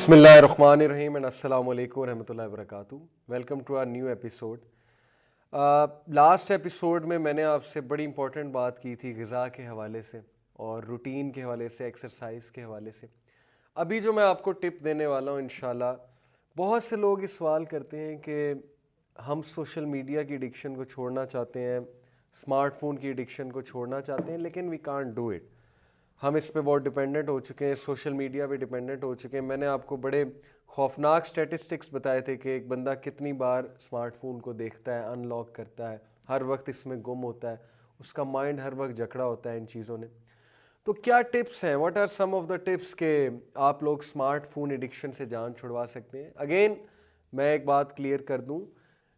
बिस्मिल्लाहिर्रहमानिर्रहीम एंड अस्सलाम वालेकुम रहमतुल्लाहि व बरकातुहू। Welcome to our new episode. Last episode में मैंने आपसे बड़ी इंपॉर्टेंट बात की थी ग़िज़ा के हवाले से और रूटीन के हवाले से, एक्सरसाइज के हवाले से। अभी जो मैं आपको टिप देने वाला हूँ इंशाल्लाह, बहुत से लोग इस सवाल करते हैं कि हम सोशल मीडिया की एडिक्शन को छोड़ना चाहते हैं, स्मार्टफोन की एडिक्शन को छोड़ना चाहते हैं, लेकिन वी कांट डू इट। हम इस पे बहुत डिपेंडेंट हो चुके हैं, सोशल मीडिया पे डिपेंडेंट हो चुके हैं। मैंने आपको बड़े खौफनाक स्टैटिस्टिक्स बताए थे कि एक बंदा कितनी बार स्मार्टफोन को देखता है, अनलॉक करता है, हर वक्त इसमें गुम होता है, उसका माइंड हर वक्त जकड़ा होता है इन चीज़ों ने। तो क्या टिप्स हैं, what are some of the tips के आप लोग स्मार्टफोन एडिक्शन से जान छुड़वा सकते हैं। अगेन मैं एक बात क्लियर कर दूं,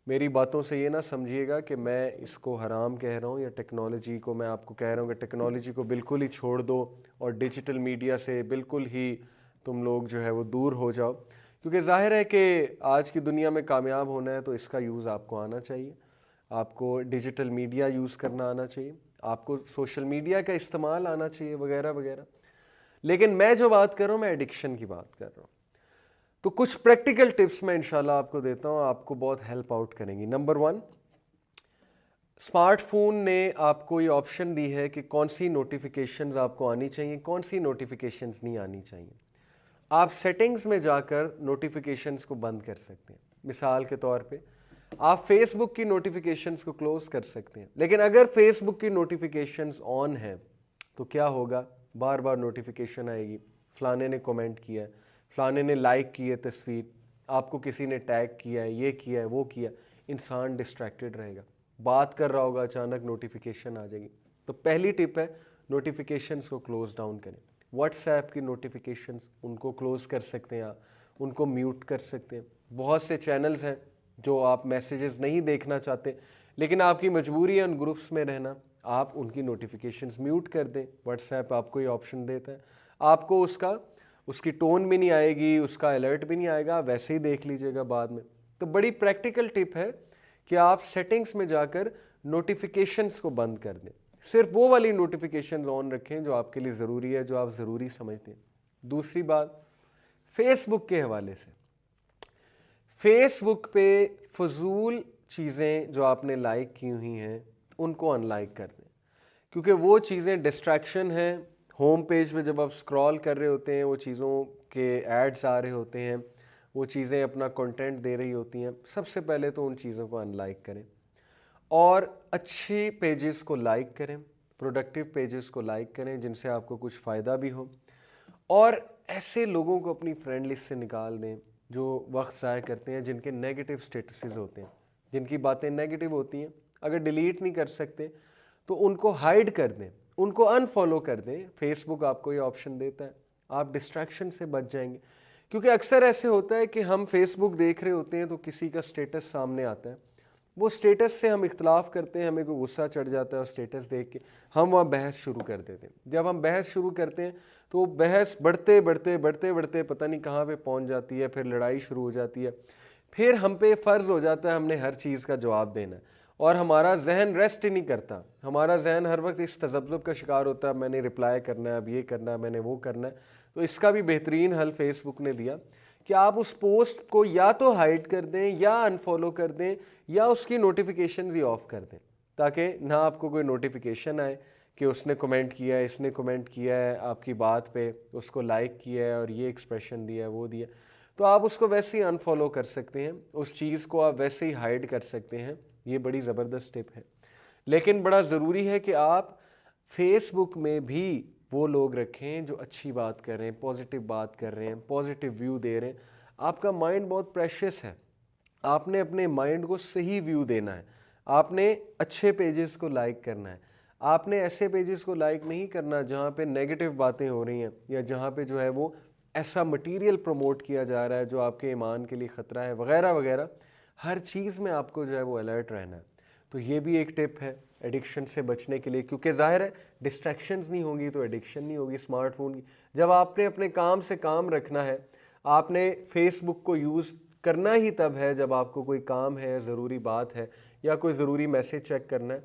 मेरी बातों से ये ना समझिएगा कि मैं इसको हराम कह रहा हूँ या टेक्नोलॉजी को मैं आपको कह रहा हूँ कि टेक्नोलॉजी को बिल्कुल ही छोड़ दो और डिजिटल मीडिया से बिल्कुल ही तुम लोग जो है वो दूर हो जाओ, क्योंकि ज़ाहिर है कि आज की दुनिया में कामयाब होना है तो इसका यूज़ आपको आना चाहिए, आपको डिजिटल मीडिया यूज़ करना आना चाहिए, आपको सोशल मीडिया का इस्तेमाल आना चाहिए वगैरह वगैरह। लेकिन मैं जो बात कर रहा हूँ मैं एडिक्शन की बात कर रहा हूँ। तो कुछ प्रैक्टिकल टिप्स मैं इंशाल्लाह आपको देता हूँ, आपको बहुत हेल्प आउट करेंगी। नंबर 1, स्मार्टफोन ने आपको ये ऑप्शन दी है कि कौन सी नोटिफिकेशंस आपको आनी चाहिए, कौन सी नोटिफिकेशंस नहीं आनी चाहिए। आप सेटिंग्स में जाकर नोटिफिकेशंस को बंद कर सकते हैं। मिसाल के तौर पे आप फेसबुक की नोटिफिकेशंस को क्लोज कर सकते हैं, लेकिन अगर फेसबुक की नोटिफिकेशंस ऑन है तो क्या होगा, बार बार नोटिफिकेशन आएगी, फलाने ने कमेंट किया है, फलाने ने लाइक की है तस्वीर, आपको किसी ने टैग किया है, ये किया है, वो किया। इंसान डिस्ट्रैक्टेड रहेगा, बात कर रहा होगा, अचानक नोटिफिकेशन आ जाएगी। तो पहली टिप है, नोटिफिकेशंस को क्लोज डाउन करें। व्हाट्सएप की नोटिफिकेशंस उनको क्लोज कर सकते हैं, आप उनको म्यूट कर सकते हैं। बहुत से चैनल्स हैं जो आप मैसेजेस नहीं देखना चाहते लेकिन आपकी मजबूरी है उन ग्रुप्स में रहना, आप उनकी नोटिफिकेशंस म्यूट कर दें। व्हाट्सएप आपको ये ऑप्शन देता है, आपको उसकी टोन भी नहीं आएगी, उसका अलर्ट भी नहीं आएगा, वैसे ही देख लीजिएगा बाद में। तो बड़ी प्रैक्टिकल टिप है कि आप सेटिंग्स में जाकर नोटिफिकेशंस को बंद कर दें, सिर्फ वो वाली नोटिफिकेशंस ऑन रखें जो आपके लिए ज़रूरी है, जो आप ज़रूरी समझते हैं। दूसरी बात, फेसबुक के हवाले से, फेसबुक पे फजूल चीज़ें जो आपने लाइक की हुई हैं उनको अनलाइक कर दें, क्योंकि वो चीज़ें डिस्ट्रैक्शन हैं। होम पेज पे जब आप स्क्रॉल कर रहे होते हैं, वो चीज़ों के एड्स आ रहे होते हैं, वो चीज़ें अपना कंटेंट दे रही होती हैं। सबसे पहले तो उन चीज़ों को अनलाइक करें और अच्छे पेजेस को लाइक करें, प्रोडक्टिव पेजेस को लाइक करें जिनसे आपको कुछ फ़ायदा भी हो। और ऐसे लोगों को अपनी फ्रेंड लिस्ट से निकाल दें जो वक्त ज़ाया करते हैं, जिनके नेगेटिव स्टेटसेस होते हैं, जिनकी बातें नेगेटिव होती हैं। अगर डिलीट नहीं कर सकते तो उनको हाइड कर दें, उनको अनफॉलो कर दें। फेसबुक आपको ये ऑप्शन देता है, आप डिस्ट्रैक्शन से बच जाएंगे। क्योंकि अक्सर ऐसे होता है कि हम फेसबुक देख रहे होते हैं तो किसी का स्टेटस सामने आता है, वो स्टेटस से हम इख्तलाफ करते हैं, हमें कोई गुस्सा चढ़ जाता है और स्टेटस देख के हम वहाँ बहस शुरू कर देते हैं। जब हम बहस शुरू करते हैं तो बहस बढ़ते बढ़ते बढ़ते बढ़ते पता नहीं कहाँ पे पहुँच जाती है, फिर लड़ाई शुरू हो जाती है। फिर हम पे फ़र्ज़ हो जाता है हमने हर चीज़ का जवाब देना है और हमारा जहन रेस्ट ही नहीं करता। हमारा जहन हर वक्त इस तज़ब्ज़ुब का शिकार होता है, मैंने रिप्लाई करना है, अब ये करना है, मैंने वो करना है। तो इसका भी बेहतरीन हल फेसबुक ने दिया कि आप उस पोस्ट को या तो हाइड कर दें या अनफॉलो कर दें या उसकी नोटिफिकेशन ही ऑफ कर दें, ताकि ना आपको कोई नोटिफिकेशन आए कि उसने कमेंट किया है, इसने कमेंट किया है आपकी बात पे, उसको लाइक किया है और ये एक्सप्रेशन दिया है, वो दिया। तो आप उसको वैसे ही अनफॉलो कर सकते हैं, उस चीज़ को आप वैसे ही हाइड कर सकते हैं। ये बड़ी ज़बरदस्त टिप है। लेकिन बड़ा ज़रूरी है कि आप फेसबुक में भी वो लोग रखें जो अच्छी बात कर रहे हैं, पॉजिटिव बात कर रहे हैं, पॉजिटिव व्यू दे रहे हैं। आपका माइंड बहुत प्रेशियस है, आपने अपने माइंड को सही व्यू देना है। आपने अच्छे पेजेस को लाइक करना है, आपने ऐसे पेजेस को लाइक नहीं करना जहाँ पे नेगेटिव बातें हो रही हैं या जहाँ पे जो है वो ऐसा मटेरियल प्रमोट किया जा रहा है जो आपके ईमान के लिए ख़तरा है वगैरह वगैरह। हर चीज़ में आपको जो है वो अलर्ट रहना है। तो ये भी एक टिप है एडिक्शन से बचने के लिए, क्योंकि ज़ाहिर है डिस्ट्रैक्शंस नहीं होंगी तो एडिक्शन नहीं होगी स्मार्टफोन की। जब आपने अपने काम से काम रखना है, आपने फेसबुक को यूज़ करना ही तब है जब आपको कोई काम है, ज़रूरी बात है या कोई ज़रूरी मैसेज चेक करना है,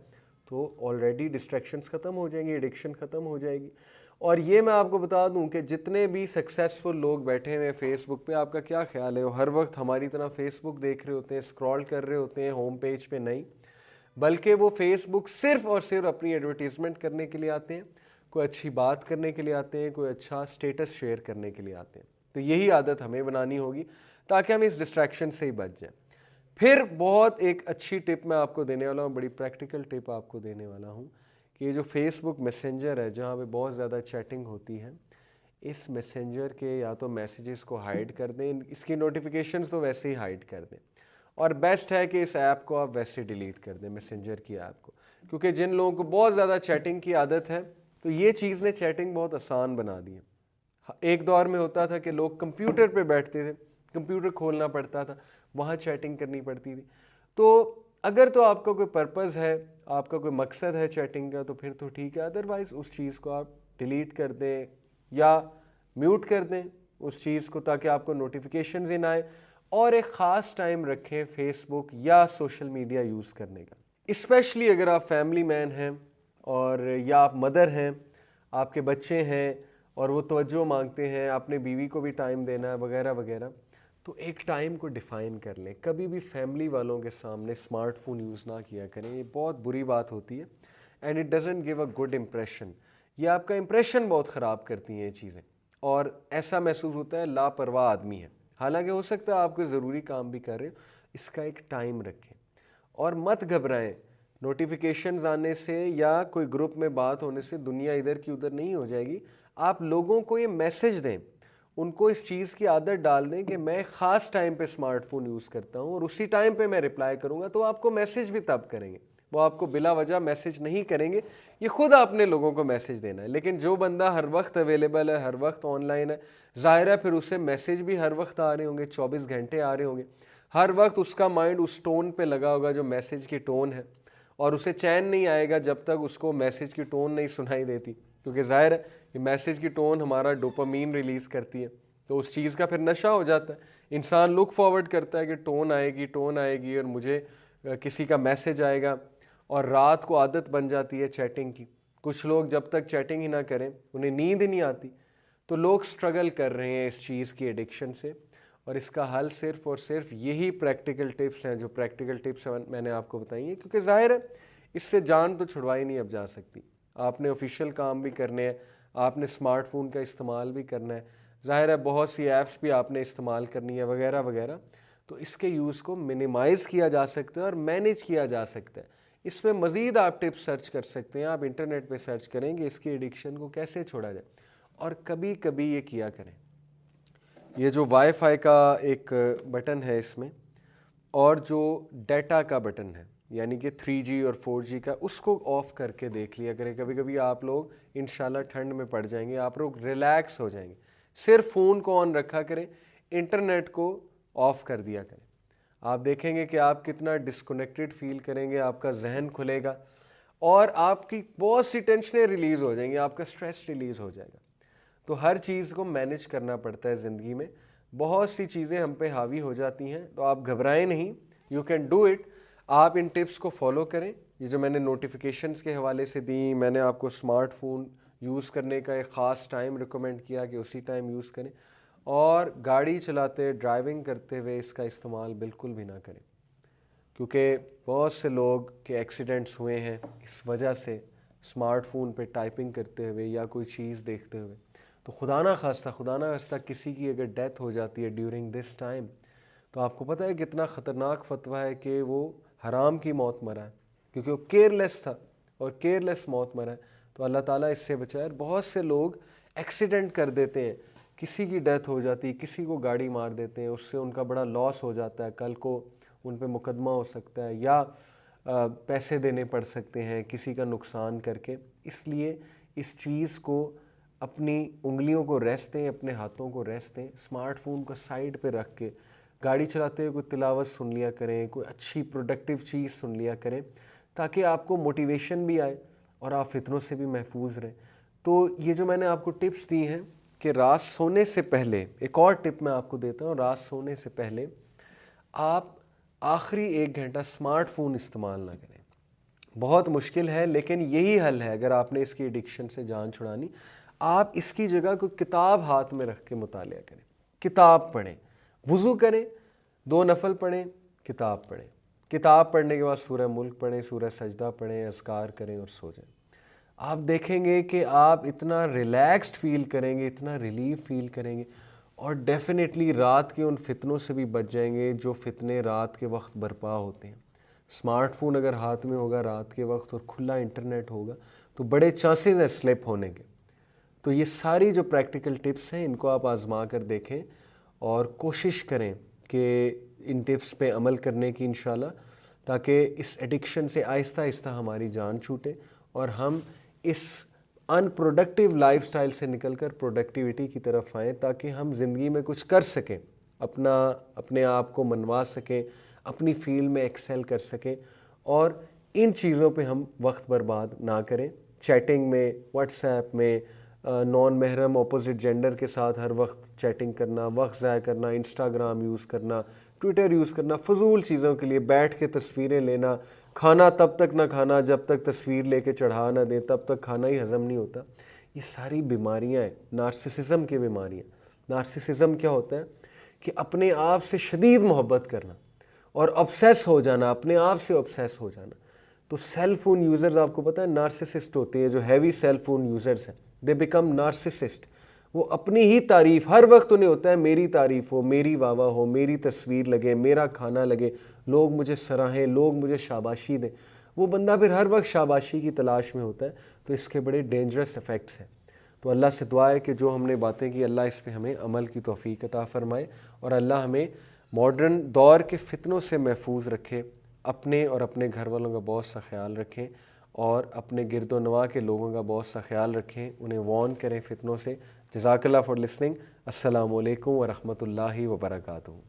तो ऑलरेडी डिस्ट्रैक्शंस ख़त्म हो जाएंगी, एडिक्शन ख़त्म हो जाएगी। और ये मैं आपको बता दूं कि जितने भी सक्सेसफुल लोग बैठे हुए हैं फेसबुक पे, आपका क्या ख्याल है, वो हर वक्त हमारी तरह फेसबुक देख रहे होते हैं, स्क्रॉल कर रहे होते हैं होम पेज पे? नहीं, बल्कि वो फेसबुक सिर्फ और सिर्फ अपनी एडवर्टीजमेंट करने के लिए आते हैं, कोई अच्छी बात करने के लिए आते हैं, कोई अच्छा स्टेटस शेयर करने के लिए आते हैं। तो यही आदत हमें बनानी होगी ताकि हम इस डिस्ट्रैक्शन से ही बच जाएं। फिर बहुत एक अच्छी टिप मैं आपको देने वाला हूँ, बड़ी प्रैक्टिकल टिप आपको देने वाला हूँ कि ये जो फेसबुक मैसेंजर है जहाँ पे बहुत ज़्यादा चैटिंग होती है, इस मैसेंजर के या तो मैसेजेस को हाइड कर दें, इसकी नोटिफिकेशंस तो वैसे ही हाइड कर दें, और बेस्ट है कि इस ऐप को आप वैसे डिलीट कर दें, मैसेंजर की ऐप को। क्योंकि जिन लोगों को बहुत ज़्यादा चैटिंग की आदत है, तो ये चीज़ ने चैटिंग बहुत आसान बना दी है। एक दौर में होता था कि लोग कंप्यूटर पे बैठते थे, कंप्यूटर खोलना पड़ता था, वहाँ चैटिंग करनी पड़ती थी। तो अगर तो आपका कोई पर्पज़ है, आपका कोई मकसद है चैटिंग का, तो फिर तो ठीक है, अदरवाइज़ उस चीज़ को आप डिलीट कर दें या म्यूट कर दें उस चीज़ को, ताकि आपको नोटिफिकेशंस ही ना आए। और एक ख़ास टाइम रखें फेसबुक या सोशल मीडिया यूज़ करने का, स्पेशली अगर आप फैमिली मैन हैं और या आप मदर हैं, आपके बच्चे हैं और वो तवज्जो मांगते हैं, अपने बीवी को भी टाइम देना है वगैरह वगैरह, तो एक टाइम को डिफ़ाइन कर लें। कभी भी फैमिली वालों के सामने स्मार्टफोन यूज़ ना किया करें, ये बहुत बुरी बात होती है and it doesn't give a good impression. ये आपका इम्प्रेशन बहुत ख़राब करती हैं ये चीज़ें, और ऐसा महसूस होता है लापरवाह आदमी है। हालांकि हो सकता है आप कोई ज़रूरी काम भी कर रहे हो। इसका एक टाइम रखें और मत घबराएं। नोटिफिकेशंस आने से या कोई ग्रुप में बात होने से दुनिया इधर की उधर नहीं हो जाएगी। आप लोगों को ये मैसेज दें, उनको इस चीज़ की आदत डाल दें कि मैं ख़ास टाइम पे स्मार्टफोन यूज़ करता हूँ और उसी टाइम पे मैं रिप्लाई करूँगा, तो आपको मैसेज भी तब करेंगे। वो आपको बिला वजह मैसेज नहीं करेंगे, ये खुद आपने लोगों को मैसेज देना है। लेकिन जो बंदा हर वक्त अवेलेबल है, हर वक्त ऑनलाइन है, ज़ाहिर है फिर उसे मैसेज भी हर वक्त आ रहे होंगे, 24 घंटे आ रहे होंगे, हर वक्त उसका माइंड उस टोन पे लगा होगा जो मैसेज की टोन है, और उसे चैन नहीं आएगा जब तक उसको मैसेज की टोन नहीं सुनाई देती, क्योंकि ज़ाहिर है ये मैसेज की टोन हमारा डोपामीन रिलीज़ करती है, तो उस चीज़ का फिर नशा हो जाता है। इंसान लुक फॉरवर्ड करता है कि टोन आएगी और मुझे किसी का मैसेज आएगा, और रात को आदत बन जाती है चैटिंग की। कुछ लोग जब तक चैटिंग ही ना करें उन्हें नींद ही नहीं आती। तो लोग स्ट्रगल कर रहे हैं इस चीज़ की एडिक्शन से, और इसका हल सिर्फ और सिर्फ यही प्रैक्टिकल टिप्स हैं, जो प्रैक्टिकल टिप्स मैंने आपको बताई हैं। क्योंकि ज़ाहिर है इससे जान तो छुड़वाई नहीं अब जा सकती। आपने ऑफिशियल काम भी करने हैं, आपने स्मार्टफोन का इस्तेमाल भी करना है, ज़ाहिर है बहुत सी ऐप्स भी आपने इस्तेमाल करनी है वगैरह वगैरह। तो इसके यूज़ को मिनिमाइज़ किया जा सकता है और मैनेज किया जा सकता है। इसमें मज़ीद आप टिप्स सर्च कर सकते हैं, आप इंटरनेट पे सर्च करेंगे इसकी एडिक्शन को कैसे छोड़ा जाए। और कभी कभी ये किया करें, ये जो वाईफाई का एक बटन है इसमें, और जो डाटा का बटन है यानी कि 3G और 4G का, उसको ऑफ़ करके देख लिया करें। कभी कभी आप लोग इंशाल्लाह ठंड में पड़ जाएंगे, आप लोग रिलैक्स हो जाएंगे। सिर्फ फ़ोन को ऑन रखा करें, इंटरनेट को ऑफ़ कर दिया करें। आप देखेंगे कि आप कितना डिस्कनेक्टेड फील करेंगे, आपका जहन खुलेगा और आपकी बहुत सी टेंशनें रिलीज़ हो जाएंगी, आपका स्ट्रेस रिलीज़ हो जाएगा। तो हर चीज़ को मैनेज करना पड़ता है ज़िंदगी में, बहुत सी चीज़ें हम पे हावी हो जाती हैं, तो आप घबराएं नहीं, यू कैन डू इट। आप इन टिप्स को फॉलो करें। ये जो मैंने नोटिफिकेशंस के हवाले से दी, मैंने आपको स्मार्टफोन यूज़ करने का एक ख़ास टाइम रिकमेंड किया कि उसी टाइम यूज़ करें, और गाड़ी चलाते ड्राइविंग करते हुए इसका इस्तेमाल बिल्कुल भी ना करें, क्योंकि बहुत से लोग के एक्सीडेंट्स हुए हैं इस वजह से, स्मार्टफोन पे टाइपिंग करते हुए या कोई चीज़ देखते हुए। तो खुदा ना खास्ता किसी की अगर डेथ हो जाती है ड्यूरिंग दिस टाइम, तो आपको पता है कितना ख़तरनाक फतवा है कि वो हराम की मौत मरा है, क्योंकि वो केयरलेस था और केयरलेस मौत मरा है। तो अल्लाह ताला इससे बचाए। बहुत से लोग एक्सीडेंट कर देते हैं, किसी की डेथ हो जाती है, किसी को गाड़ी मार देते हैं, उससे उनका बड़ा लॉस हो जाता है, कल को उन पे मुकदमा हो सकता है या पैसे देने पड़ सकते हैं किसी का नुकसान करके। इसलिए इस चीज़ को, अपनी उंगलियों को रेस्ट दें, अपने हाथों को रेस्ट दें, स्मार्टफोन को साइड पे रख के गाड़ी चलाते हुए कोई तिलावत सुन लिया करें, कोई अच्छी प्रोडक्टिव चीज़ सुन लिया करें, ताकि आपको मोटिवेशन भी आए और आप फितनों से भी महफूज रहें। तो ये जो मैंने आपको टिप्स दी हैं कि रात सोने से पहले, एक और टिप मैं आपको देता हूँ, रात सोने से पहले आप आखिरी 1 घंटा स्मार्टफोन इस्तेमाल ना करें। बहुत मुश्किल है लेकिन यही हल है अगर आपने इसकी एडिक्शन से जान छुड़ानी। आप इसकी जगह कोई किताब हाथ में रख के मुतालिया करें, किताब पढ़ें, वुज़ू करें, 2 नफल पढ़ें, किताब पढ़ें। किताब पढ़ने के बाद सूरह मुल्क पढ़ें, सूरह सजदा पढ़ें, अज़कार करें और सो जाएं। आप देखेंगे कि आप इतना रिलैक्स्ड फील करेंगे, इतना रिलीफ फील करेंगे और डेफिनेटली रात के उन फितनों से भी बच जाएंगे जो फितने रात के वक्त बर्पा होते हैं। स्मार्टफोन अगर हाथ में होगा रात के वक्त और खुला इंटरनेट होगा तो बड़े चांसेस हैं स्लिप होने के। तो ये सारी जो प्रैक्टिकल टिप्स हैं इनको आप आज़मा कर देखें और कोशिश करें कि इन टिप्स पे अमल करने की इंशाल्लाह, ताकि इस एडिक्शन से आहिस्ता आहिस्ता हमारी जान छूटे और हम इस अनप्रोडक्टिव लाइफस्टाइल से निकलकर प्रोडक्टिविटी की तरफ आएँ, ताकि हम ज़िंदगी में कुछ कर सकें, अपने आप को मनवा सकें, अपनी फील्ड में एक्सेल कर सकें और इन चीज़ों पे हम वक्त बर्बाद ना करें। चैटिंग में, व्हाट्सएप में, नॉन महरम अपोजिट जेंडर के साथ हर वक्त चैटिंग करना, वक्त ज़ाया करना, इंस्टाग्राम यूज़ करना, ट्विटर यूज़ करना, फजूल चीज़ों के लिए बैठ के तस्वीरें लेना, खाना तब तक ना खाना जब तक तस्वीर लेके चढ़ा ना दें, तब तक खाना ही हज़म नहीं होता। ये सारी बीमारियाँ हैं, नार्सिसिज्म की बीमारियाँ। नार्सिसिज्म क्या होता है कि अपने आप से शदीद मोहब्बत करना और ऑब्सेस हो जाना, अपने आप से ऑब्सेस हो जाना। तो सेल फ़ोन यूज़र्स आपको पता है नार्सिसिस्ट होते हैं, जो हैवी सेल फ़ोन यूज़र्स हैं, दे बिकम नार्सिसिस्ट। वो अपनी ही तारीफ़ हर वक्त उन्हें होता है, मेरी तारीफ़ हो, मेरी वाह हो, मेरी तस्वीर लगे, मेरा खाना लगे, लोग मुझे सराहें, लोग मुझे शाबाशी दें। वो बंदा फिर हर वक्त शाबाशी की तलाश में होता है। तो इसके बड़े डेंजरस इफ़ेक्ट्स हैं। तो अल्लाह से दुआ है कि जो हमने बातें की अल्लाह इस पर हमें अमल की तौफीक अता फ़रमाए और अल्लाह हमें मॉडर्न दौर के फितनों से महफूज रखे, अपने और अपने घर वालों का बहुत सा ख्याल रखें और अपने गिरदो नवा के लोगों का बहुत सा ख्याल रखें, उन्हें वार्न करें फितनों से। जज़ाकल्लाह फ़ॉर लिसनिंग। अस्सलामु अलैकुम व रहमतुल्लाहि व बरकातुहू।